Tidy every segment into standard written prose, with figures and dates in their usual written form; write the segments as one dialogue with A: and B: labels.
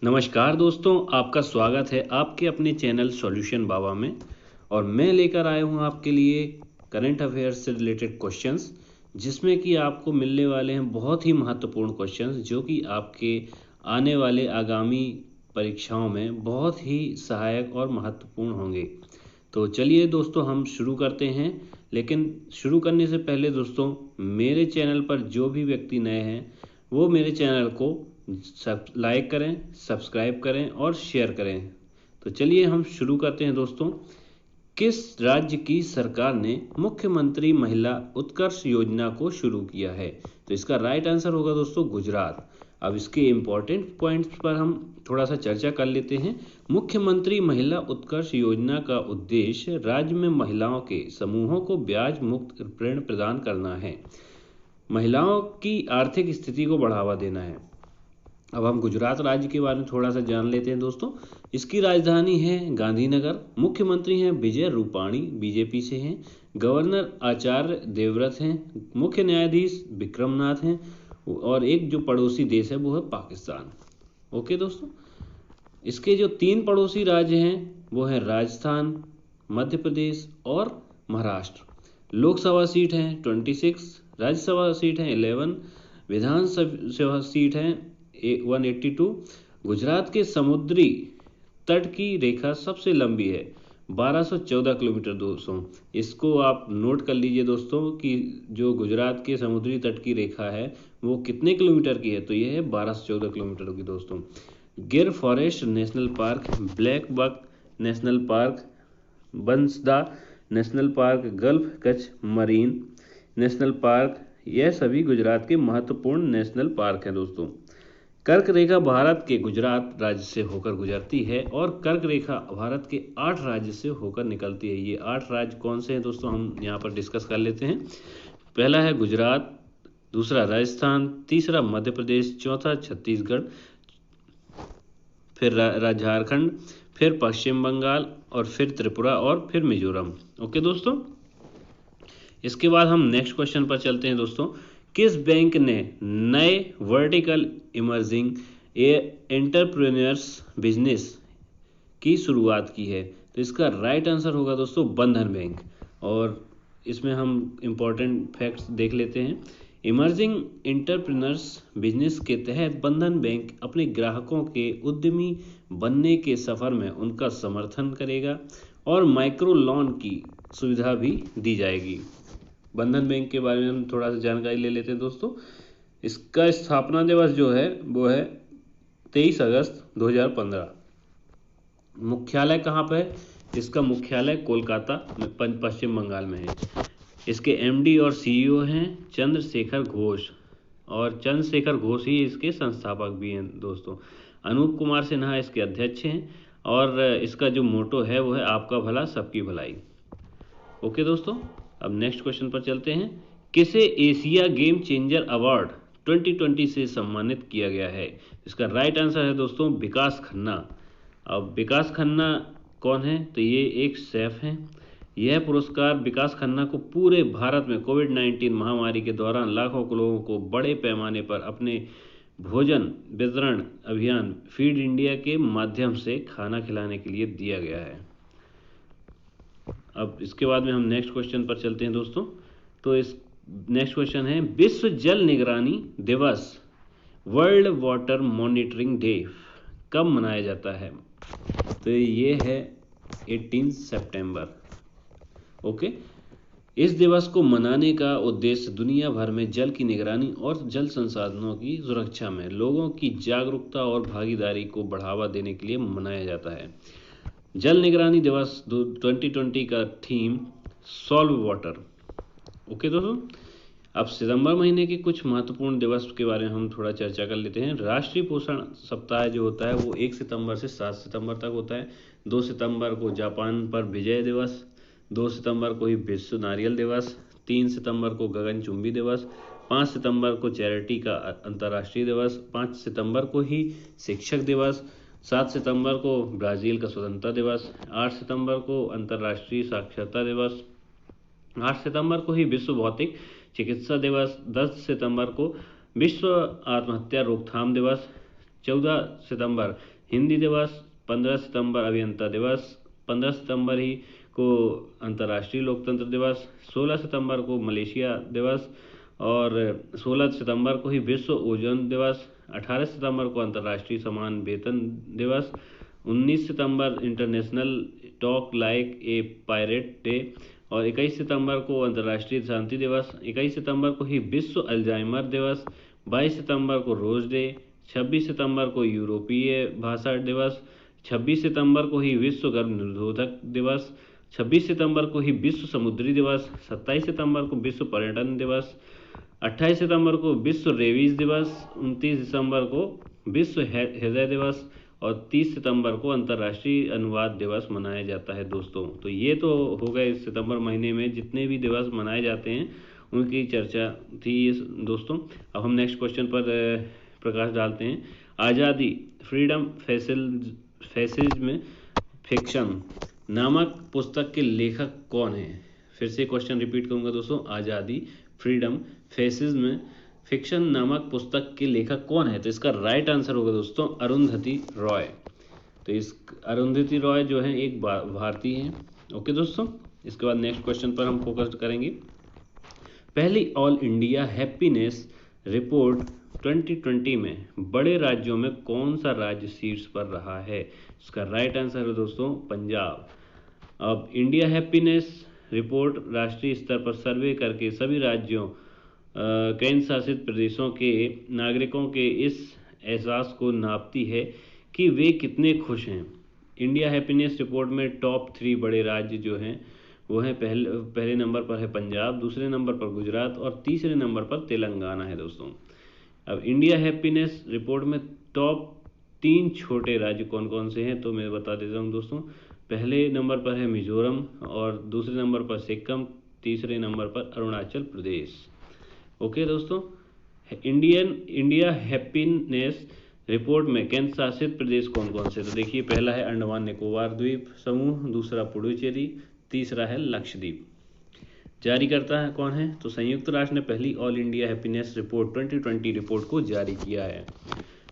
A: नमस्कार दोस्तों, आपका स्वागत है आपके अपने चैनल सॉल्यूशन बाबा में। और मैं लेकर आया हूं आपके लिए करंट अफेयर्स से रिलेटेड क्वेश्चंस, जिसमें कि आपको मिलने वाले हैं बहुत ही महत्वपूर्ण क्वेश्चंस, जो कि आपके आने वाले आगामी परीक्षाओं में बहुत ही सहायक और महत्वपूर्ण होंगे। तो चलिए दोस्तों, हम शुरू करते हैं। लेकिन शुरू करने से पहले दोस्तों, मेरे चैनल पर जो भी व्यक्ति नए हैं वो मेरे चैनल को लाइक करें, सब्सक्राइब करें और शेयर करें। तो चलिए हम शुरू करते हैं दोस्तों। किस राज्य की सरकार ने मुख्यमंत्री महिला उत्कर्ष योजना को शुरू किया है? तो इसका राइट आंसर होगा दोस्तों गुजरात। अब इसके इम्पोर्टेंट पॉइंट्स पर हम थोड़ा सा चर्चा कर लेते हैं। मुख्यमंत्री महिला उत्कर्ष योजना का उद्देश्य राज्य में महिलाओं के समूहों को ब्याज मुक्त ऋण प्रदान करना है। महिलाओं की आर्थिक स्थिति को बढ़ावा देना है। अब हम गुजरात राज्य के बारे में थोड़ा सा जान लेते हैं दोस्तों। इसकी राजधानी है गांधीनगर। मुख्यमंत्री हैं विजय रूपाणी, बीजेपी से हैं। गवर्नर आचार्य देवव्रत हैं। मुख्य न्यायाधीश विक्रमनाथ हैं। और एक जो पड़ोसी देश है वो है पाकिस्तान। ओके दोस्तों, इसके जो 3 पड़ोसी राज्य हैं वो है राजस्थान, मध्य प्रदेश और महाराष्ट्र। लोकसभा सीट हैं 26, राज्यसभा सीट हैं 11, विधानसभा सीट हैं 182। गुजरात के समुद्री तट की रेखा सबसे लंबी है 1214 किलोमीटर दोस्तों। इसको आप नोट कर लीजिए दोस्तों कि जो गुजरात के समुद्री तट की रेखा है वो कितने किलोमीटर की है, तो ये है 1214 किलोमीटर की दोस्तों। Gir forest national park, black buck national park, Bansda national park, gulf Kutch marine national park, यह सभी गुजरात के महत्वपूर्ण नेशनल पार्क हैं दोस्तों। कर्क रेखा भारत के गुजरात राज्य से होकर गुजरती है और कर्क रेखा भारत के 8 राज्य से होकर निकलती है। ये 8 राज्य कौन से हैं दोस्तों, हम यहाँ पर डिस्कस कर लेते हैं। पहला है गुजरात, दूसरा राजस्थान, तीसरा मध्य प्रदेश, चौथा छत्तीसगढ़, फिर झारखंड, फिर पश्चिम बंगाल और फिर त्रिपुरा और फिर मिजोरम। ओके दोस्तों, इसके बाद हम नेक्स्ट क्वेश्चन पर चलते हैं दोस्तों। किस बैंक ने नए वर्टिकल इमर्जिंग एंटरप्रेन्योर्स बिजनेस की शुरुआत की है? तो इसका राइट आंसर होगा दोस्तों बंधन बैंक। और इसमें हम इम्पोर्टेंट फैक्ट्स देख लेते हैं। इमर्जिंग एंटरप्रेन्योर्स बिजनेस के तहत बंधन बैंक अपने ग्राहकों के उद्यमी बनने के सफर में उनका समर्थन करेगा और माइक्रो लोन की सुविधा भी दी जाएगी। बंधन बैंक के बारे में हम थोड़ा सा जानकारी ले लेते हैं दोस्तों। इसका स्थापना दिवस जो है वो है 23 अगस्त 2015। मुख्यालय कहाँ पर है? इसका मुख्यालय कोलकाता पश्चिम बंगाल में है। इसके एमडी और सीईओ हैं चंद्रशेखर घोष, और चंद्रशेखर घोष ही इसके संस्थापक भी हैं दोस्तों। अनूप कुमार सिन्हा इसके अध्यक्ष हैं और इसका जो मोटो है वो है आपका भला सबकी भलाई। ओके दोस्तों, अब नेक्स्ट क्वेश्चन पर चलते हैं। किसे एशिया गेम चेंजर अवार्ड 2020 से सम्मानित किया गया है? इसका राइट आंसर है दोस्तों विकास खन्ना। अब विकास खन्ना कौन है? तो ये एक शेफ हैं। यह पुरस्कार विकास खन्ना को पूरे भारत में कोविड-19 महामारी के दौरान लाखों लोगों को बड़े पैमाने पर अपने भोजन वितरण अभियान फीड इंडिया के माध्यम से खाना खिलाने के लिए दिया गया है। अब इसके बाद में हम नेक्स्ट क्वेश्चन पर चलते हैं दोस्तों। तो इस नेक्स्ट क्वेश्चन है, विश्व जल निगरानी दिवस वर्ल्ड वाटर मॉनिटरिंग डे कब मनाया जाता है? तो ये है 18 सितंबर। ओके, इस दिवस को मनाने का उद्देश्य दुनिया भर में जल की निगरानी और जल संसाधनों की सुरक्षा में लोगों की जागरूकता और भागीदारी को बढ़ावा देने के लिए मनाया जाता है। जल निगरानी दिवस 2020 का थीम सॉल्व वाटर। ओके दोस्तों, अब सितंबर महीने के कुछ महत्वपूर्ण दिवस के बारे में हम थोड़ा चर्चा कर लेते हैं। राष्ट्रीय पोषण सप्ताह जो होता है वो 1 सितंबर से 7 सितंबर तक होता है। 2 सितंबर को जापान पर विजय दिवस, 2 सितंबर को ही विश्व नारियल दिवस, 3 सितंबर को गगनचुंबी दिवस, 5 सितंबर को चैरिटी का अंतर्राष्ट्रीय दिवस, 5 सितंबर को ही शिक्षक दिवस, 7 सितंबर को ब्राज़ील का स्वतंत्रता दिवस, 8 सितंबर को अंतर्राष्ट्रीय साक्षरता दिवस, 8 सितंबर को ही विश्व भौतिक चिकित्सा दिवस, 10 सितंबर को विश्व आत्महत्या रोकथाम दिवस, 14 सितंबर हिंदी दिवस। 15 सितंबर अभियंता दिवस। 15 सितंबर ही को अंतर्राष्ट्रीय लोकतंत्र दिवस। 16 सितंबर को मलेशिया दिवस और 16 सितंबर को ही विश्व ओजोन दिवस। 18 सितंबर को अंतर्राष्ट्रीय समान वेतन दिवस। 19 सितंबर international talk like a pirate day और 21 सितंबर को अंतर्राष्ट्रीय शांति दिवस। 21 सितंबर को ही विश्व अल्जाइमर दिवस। 22 सितंबर को रोज डे। 26 सितंबर को यूरोपीय भाषा दिवस। 26 सितंबर को ही विश्व गर्भ निरोधक दिवस। 26 सितंबर को ही विश्व समुद्री दिवस। 27 सितंबर को विश्व पर्यटन दिवस। 28 सितंबर को विश्व रेबीज दिवस। 29 दिसंबर को विश्व हृदय दिवस और 30 सितंबर को अंतर्राष्ट्रीय अनुवाद दिवस मनाया जाता है दोस्तों। तो ये तो हो गए सितंबर महीने में जितने भी दिवस मनाए जाते हैं उनकी चर्चा थी ये दोस्तों। अब हम नेक्स्ट क्वेश्चन पर प्रकाश डालते हैं। आज़ादी फ्रीडम फैसिज्म फिक्शन नामक पुस्तक के लेखक कौन है? फिर से क्वेश्चन रिपीट करूंगा दोस्तों। आज़ादी फ्रीडम फैसिज्म फिक्शन नामक पुस्तक के लेखक कौन है? तो इसका राइट आंसर होगा दोस्तों अरुंधति रॉय। तो इस अरुंधति रॉय जो है एक भारतीय हैं। ओके दोस्तों, इसके बाद नेक्स्ट क्वेश्चन पर हम फोकस करेंगे। पहली ऑल इंडिया हैप्पीनेस रिपोर्ट 2020 में बड़े राज्यों में कौन सा राज्य शीर्ष पर रहा है? इसका राइट आंसर है दोस्तों पंजाब। अब इंडिया हैप्पीनेस रिपोर्ट राष्ट्रीय स्तर पर सर्वे करके सभी राज्यों केंद्र शासित प्रदेशों के नागरिकों के इस एहसास को नापती है कि वे कितने खुश हैं। इंडिया हैप्पीनेस रिपोर्ट में टॉप 3 बड़े राज्य जो हैं वो हैं पहले नंबर पर है पंजाब, दूसरे नंबर पर गुजरात और तीसरे नंबर पर तेलंगाना है दोस्तों। अब इंडिया हैप्पीनेस रिपोर्ट में टॉप 3 छोटे राज्य कौन कौन से हैं तो मैं बता देता हूँ दोस्तों। पहले नंबर पर है मिजोरम और दूसरे नंबर पर सिक्किम, तीसरे नंबर पर अरुणाचल प्रदेश। ओके दोस्तों, इंडिया हैप्पीनेस रिपोर्ट में केंद्र शासित प्रदेश कौन कौन से? तो देखिए, पहला है अंडमान निकोबार द्वीप समूह, दूसरा पुडुचेरी, तीसरा है लक्षद्वीप। जारी करता है कौन है? तो संयुक्त राष्ट्र ने पहली all India happiness report 2020 report को जारी किया है।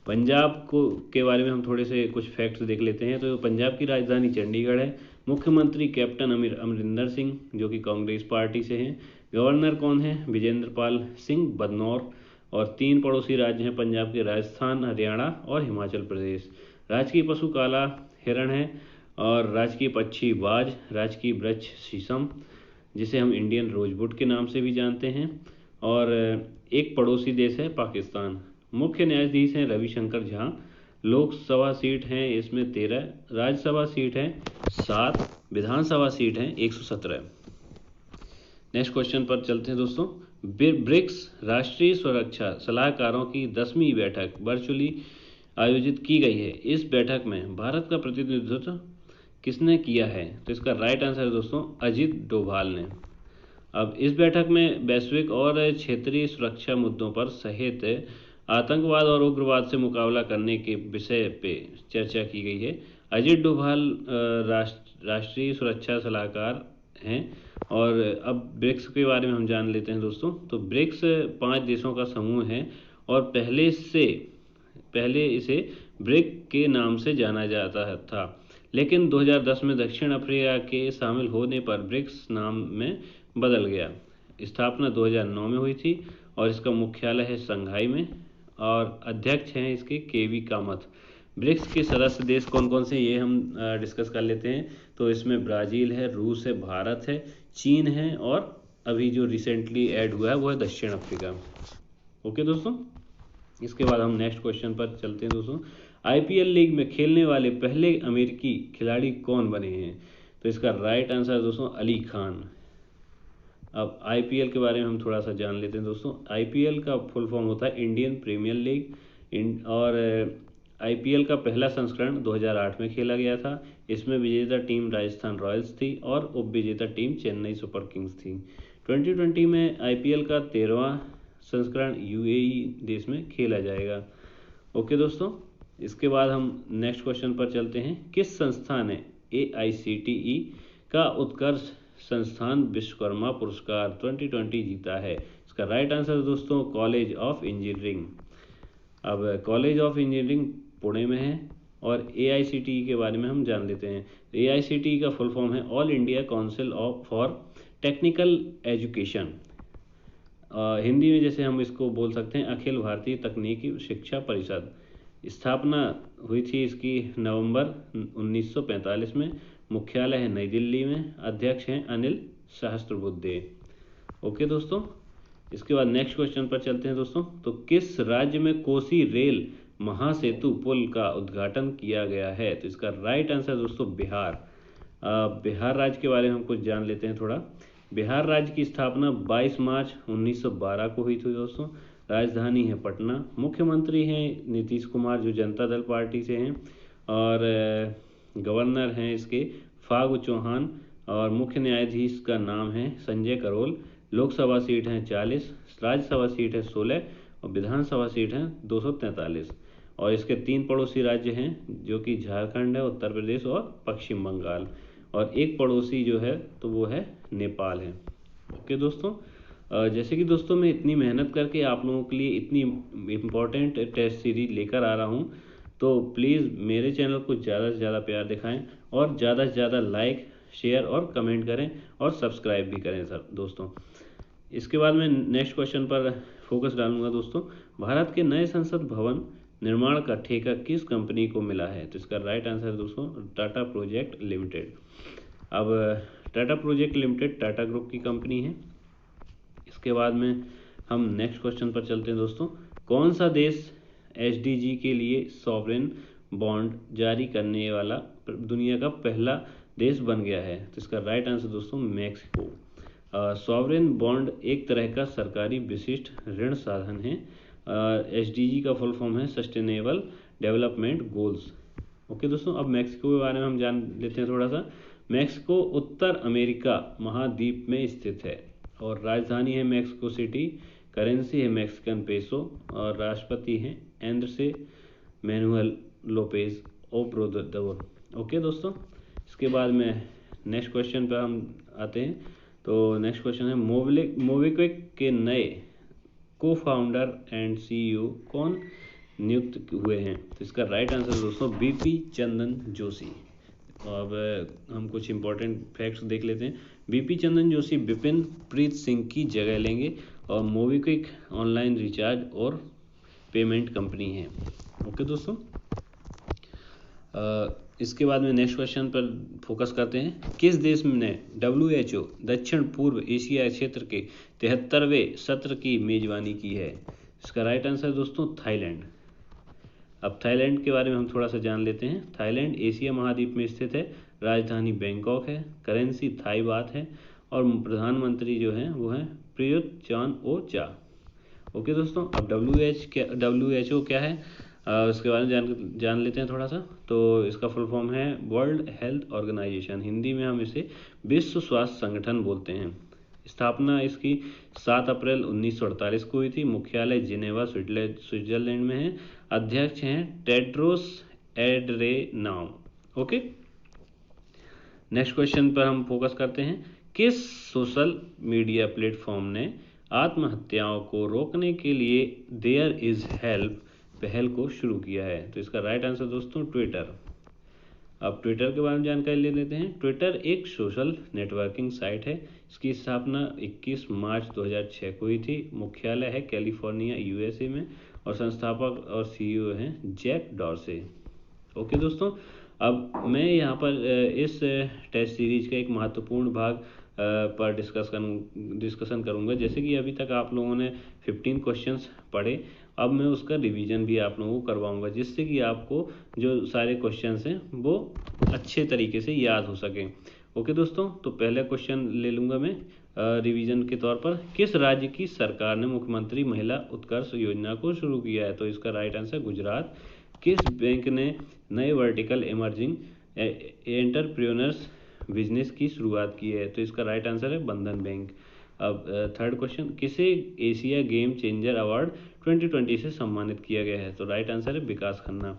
A: पंजाब को के बारे में हम थोड़े से कुछ फैक्ट्स देख लेते हैं। तो पंजाब की राजधानी चंडीगढ़ है। मुख्यमंत्री कैप्टन अमरिंदर सिंह जो कि कांग्रेस पार्टी से हैं। गवर्नर कौन है? विजेंद्र पाल सिंह बदनौर। और 3 पड़ोसी राज्य हैं पंजाब के, राजस्थान, हरियाणा और हिमाचल प्रदेश। राजकीय पशु काला हिरण है और राजकीय पक्षी बाज, राजकीय वृक्ष शीशम जिसे हम इंडियन रोजवुड के नाम से भी जानते हैं। और एक पड़ोसी देश है पाकिस्तान। मुख्य न्यायाधीश हैं रविशंकर झा। लोकसभा सीट हैं इसमें 13, राज्यसभा सीट हैं 7, विधानसभा सीट हैं 117। नेक्स्ट क्वेश्चन पर चलते हैं दोस्तों। ब्रिक्स राष्ट्रीय सुरक्षा सलाहकारों की 10वीं बैठक वर्चुअली आयोजित की गई है। इस बैठक में भारत का प्रतिनिधित्व किसने किया है? तो इसका राइट आंसर है दोस्तों अजित डोभाल ने। अब इस बैठक में वैश्विक और क्षेत्रीय सुरक्षा मुद्दों पर सहित आतंकवाद और उग्रवाद से मुकाबला करने के विषय पे चर्चा की गई है। अजित डोभाल राष्ट्रीय सुरक्षा सलाहकार हैं। और अब ब्रिक्स के बारे में हम जान लेते हैं दोस्तों। तो ब्रिक्स 5 देशों का समूह है और पहले इसे ब्रिक के नाम से जाना जाता था, लेकिन 2010 में दक्षिण अफ्रीका के शामिल होने पर ब्रिक्स नाम में बदल गया। स्थापना 2009 में हुई थी और इसका मुख्यालय है शंघाई में और अध्यक्ष हैं इसके केवी कामत। ब्रिक्स के सदस्य देश कौन कौन से ये हम डिस्कस कर लेते हैं। तो इसमें ब्राज़ील है, रूस है, भारत है, चीन है और अभी जो रिसेंटली ऐड हुआ है वो है दक्षिण अफ्रीका। ओके दोस्तों, इसके बाद हम नेक्स्ट क्वेश्चन पर चलते हैं दोस्तों। आईपीएल लीग में खेलने वाले पहले अमेरिकी खिलाड़ी कौन बने हैं? तो इसका राइट आंसर है दोस्तों अली खान। अब आईपीएल के बारे में हम थोड़ा सा जान लेते हैं दोस्तों। आईपीएल का फुल फॉर्म होता है इंडियन प्रीमियर लीग और आईपीएल का पहला संस्करण 2008 में खेला गया था। इसमें विजेता टीम राजस्थान रॉयल्स थी और उप विजेता टीम चेन्नई सुपर किंग्स थी। 2020 में आईपीएल का 13वां संस्करण यूएई देश में खेला जाएगा। ओके दोस्तों, इसके बाद हम नेक्स्ट क्वेश्चन पर चलते हैं। किस संस्था ने AICTE का उत्कर्ष संस्थान विश्वकर्मा पुरस्कार 2020 जीता है? इसका राइट आंसर है दोस्तों कॉलेज ऑफ इंजीनियरिंग। अब कॉलेज ऑफ इंजीनियरिंग पुणे में है और AICTE के बारे में हम जान लेते हैं। AICTE का फुल फॉर्म है all India council for technical education. Hindi में जैसे हम इसको बोल सकते हैं अखिल भारतीय तकनीकी शिक्षा परिषद। स्थापना हुई थी इसकी नवंबर 1945 में। मुख्यालय है नई दिल्ली में। अध्यक्ष हैं अनिल सहस्त्रबुद्धे। ओके दोस्तों, इसके बाद नेक्स्ट क्वेश्चन पर चलते हैं दोस्तों। तो किस राज्य में कोसी रेल महासेतु पुल का उद्घाटन किया गया है? तो इसका राइट आंसर दोस्तों बिहार। बिहार राज्य के बारे में हम कुछ जान लेते हैं थोड़ा। बिहार राज्य की स्थापना 22 मार्च 1912 को हुई थी दोस्तों। राजधानी है पटना। मुख्यमंत्री हैं नीतीश कुमार जो जनता दल पार्टी से हैं, और गवर्नर हैं इसके फागु चौहान, और मुख्य न्यायाधीश का नाम है संजय करोल। लोकसभा सीट हैं 40, राज्यसभा सीट है 16 और विधानसभा सीट हैं 243। और इसके 3 पड़ोसी राज्य हैं जो कि झारखंड है, उत्तर प्रदेश और पश्चिम बंगाल, और एक पड़ोसी जो है तो वो है नेपाल है। ओके दोस्तों, जैसे कि दोस्तों मैं इतनी मेहनत करके आप लोगों के लिए इतनी इम्पोर्टेंट टेस्ट सीरीज लेकर आ रहा हूँ, तो प्लीज़ मेरे चैनल को ज़्यादा से ज़्यादा प्यार दिखाएं और ज़्यादा से ज़्यादा लाइक, शेयर और कमेंट करें और सब्सक्राइब भी करें सर दोस्तों। इसके बाद मैं नेक्स्ट क्वेश्चन पर फोकस डालूंगा दोस्तों। भारत के नए संसद भवन निर्माण का ठेका किस कंपनी को मिला है? तो इसका राइट आंसर है दोस्तों टाटा प्रोजेक्ट लिमिटेड। अब Tata project limited Tata group की कंपनी है। इसके बाद में हम नेक्स्ट क्वेश्चन पर चलते हैं दोस्तों। कौन सा देश SDG के लिए सॉवरेन बॉन्ड जारी करने वाला दुनिया का पहला देश बन गया है? तो इसका राइट आंसर दोस्तों मैक्सिको। सॉवरेन बॉन्ड एक तरह का सरकारी विशिष्ट ऋण साधन है। SDG का फुल फॉर्म है सस्टेनेबल डेवलपमेंट गोल्स। ओके दोस्तों, अब मैक्सिको के बारे में हम जान लेते हैं थोड़ा सा। मैक्सिको उत्तर अमेरिका महाद्वीप में स्थित है और राजधानी है मैक्सिको सिटी। करेंसी है मैक्सिकन पेसो और राष्ट्रपति हैं एंड्रे मैनुअल लोपेज ओब्रादोर। ओके दोस्तों, इसके बाद में नेक्स्ट क्वेश्चन पर हम आते हैं। तो नेक्स्ट क्वेश्चन है मोबिक्विक के नए को फाउंडर एंड CEO कौन नियुक्त हुए हैं? तो इसका राइट आंसर दोस्तों BP चंदन जोशी। अब हम कुछ इंपॉर्टेंट फैक्ट्स देख लेते हैं। BP चंदन जोशी विपिन प्रीत सिंह की जगह लेंगे और मोबिक्विक ऑनलाइन रिचार्ज और पेमेंट कंपनी है। ओके दोस्तों, इसके बाद में नेक्स्ट क्वेश्चन पर फोकस करते हैं। किस देश ने WHO दक्षिण पूर्व एशिया क्षेत्र के 73वें सत्र की मेजबानी की है? इसका राइट आंसर दोस्तों थाईलैंड। अब थाईलैंड के बारे में हम थोड़ा सा जान लेते हैं। थाईलैंड एशिया महाद्वीप में स्थित है। राजधानी बैंकॉक है। करेंसी थाई बात है और प्रधानमंत्री जो हैं वो हैं प्रयुत चान ओ चा। ओके दोस्तों, अब WHO क्या है उसके बारे में जान लेते हैं थोड़ा सा। तो इसका फुल फॉर्म है वर्ल्ड हेल्थ ऑर्गेनाइजेशन। हिंदी में हम इसे विश्व स्वास्थ्य संगठन बोलते हैं। स्थापना इसकी 7 अप्रैल 1948 को हुई थी। मुख्यालय जिनेवा स्विट्जरलैंड में है। अध्यक्ष हैं टेड्रोस एडरेनाम। ओके, नेक्स्ट क्वेश्चन पर हम फोकस करते हैं। किस सोशल मीडिया प्लेटफॉर्म ने आत्महत्याओं को रोकने के लिए देयर इज हेल्प पहल को शुरू किया है? तो इसका राइट आंसर दोस्तों ट्विटर। अब ट्विटर के बारे में जानकारी ले लेते हैं। ट्विटर एक सोशल नेटवर्किंग साइट है। इसकी स्थापना 21 मार्च 2006 को हुई थी। मुख्यालय है कैलिफोर्निया USA में और संस्थापक और CEO हैं जैक डॉर्से। ओके दोस्तों, अब मैं यहाँ पर इस टेस्ट सीरीज का एक महत्वपूर्ण भाग पर डिस्कशन करूँगा। जैसे कि अभी तक आप लोगों ने 15 क्वेश्चंस पढ़े, अब मैं उसका रिवीजन भी आप लोगों को करवाऊंगा जिससे कि आपको जो सारे क्वेश्चंस हैं वो अच्छे तरीके से याद हो सकें। ओके दोस्तों, तो पहला क्वेश्चन ले लूँगा मैं रिवीजन के तौर पर। किस राज्य की सरकार ने मुख्यमंत्री महिला उत्कर्ष योजना को शुरू किया है? तो इसका राइट आंसर गुजरात। किस बैंक ने नए वर्टिकल इमर्जिंग एंटरप्रेन्योर्स बिजनेस की शुरुआत की है? तो इसका राइट आंसर है बंधन बैंक। अब थर्ड क्वेश्चन, किसे एशिया गेम चेंजर अवार्ड 2020 से सम्मानित किया गया है? तो राइट आंसर है विकास खन्ना।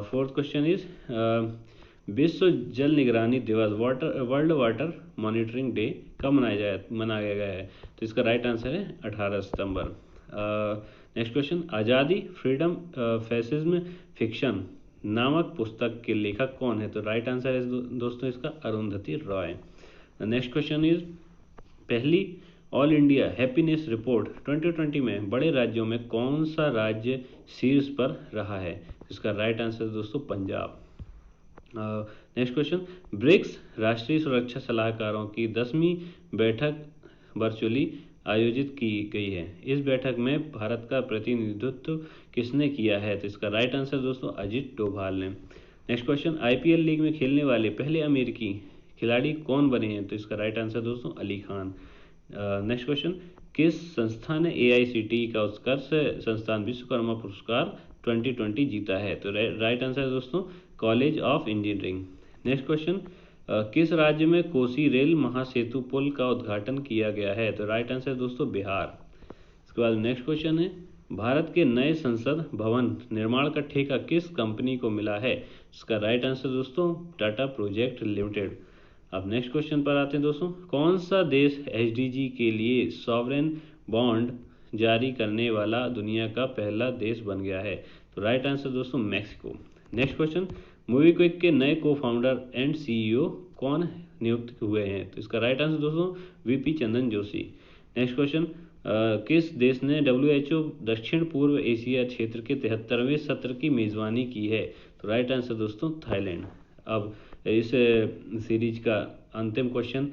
A: फोर्थ क्वेश्चन इज विश्व जल निगरानी दिवस वर्ल्ड वाटर मॉनिटरिंग डे कब मनाया गया है? तो इसका राइट आंसर है 18 सितंबर। नेक्स्ट क्वेश्चन, आज़ादी फ्रीडम फैसिज्म फिक्शन नामक पुस्तक के लेखक कौन है? तो राइट आंसर है दोस्तों इसका Arundhati Roy. Next question is, पहली ऑल इंडिया हैप्पीनेस रिपोर्ट 2020 में बड़े राज्यों में कौन सा राज्य शीर्ष पर रहा है? इसका राइट आंसर दोस्तों पंजाब। नेक्स्ट क्वेश्चन, ब्रिक्स राष्ट्रीय सुरक्षा सलाहकारों की 10वीं बैठक वर्चुअली आयोजित की गई है। इस बैठक में भारत का प्रतिनिधित्व किसने किया है? तो इसका राइट आंसर दोस्तों अजित डोभाल ने। नेक्स्ट क्वेश्चन, आईपीएल लीग में खेलने वाले पहले अमेरिकी खिलाड़ी कौन बने हैं? तो इसका राइट आंसर दोस्तों अली खान। नेक्स्ट क्वेश्चन, किस संस्था ने एआईसीटीई का उत्कर्ष संस्थान विश्वकर्मा पुरस्कार 2020 जीता है? तो राइट आंसर है दोस्तों college of engineering. Next question, किस राज्य में कोसी रेल महासेतु पुल का उद्घाटन किया गया है? तो राइट आंसर दोस्तों बिहार। इसके बाद नेक्स्ट क्वेश्चन है, भारत के नए संसद भवन निर्माण का ठेका किस कंपनी को मिला है? इसका राइट आंसर दोस्तों टाटा प्रोजेक्ट लिमिटेड। अब नेक्स्ट क्वेश्चन पर आते हैं दोस्तों, कौन सा देश एचडीजी के लिए सॉवरेन बॉन्ड जारी करने वाला दुनिया का पहला देश बन गया है? तो राइट आंसर दोस्तों मैक्सिको। नेक्स्ट क्वेश्चन, मोबीक्विक के नए को फाउंडर एंड सीईओ कौन नियुक्त हुए हैं? तो इसका राइट आंसर दोस्तों वीपी चंदन जोशी। नेक्स्ट क्वेश्चन, किस देश ने WHO दक्षिण पूर्व एशिया क्षेत्र के 73वें सत्र की मेजबानी की है? तो राइट आंसर दोस्तों थाईलैंड। अब इस सीरीज का अंतिम क्वेश्चन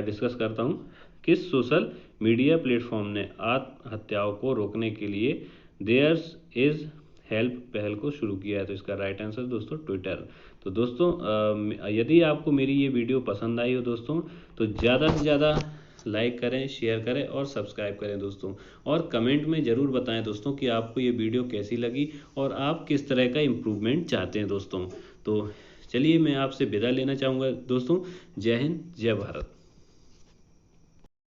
A: डिस्कस करता हूँ, किस सोशल मीडिया प्लेटफॉर्म ने आत्महत्याओं को रोकने के लिए देयर्स इज हेल्प पहल को शुरू किया है? तो इसका राइट आंसर दोस्तों ट्विटर। तो दोस्तों यदि आपको मेरी ये वीडियो पसंद आई हो दोस्तों तो ज़्यादा से ज़्यादा लाइक करें, शेयर करें और सब्सक्राइब करें दोस्तों, और कमेंट में ज़रूर बताएं दोस्तों कि आपको ये वीडियो कैसी लगी और आप किस तरह का इम्प्रूवमेंट चाहते हैं दोस्तों। तो चलिए मैं आपसे विदा लेना चाहूँगा दोस्तों। जय हिंद, जय भारत।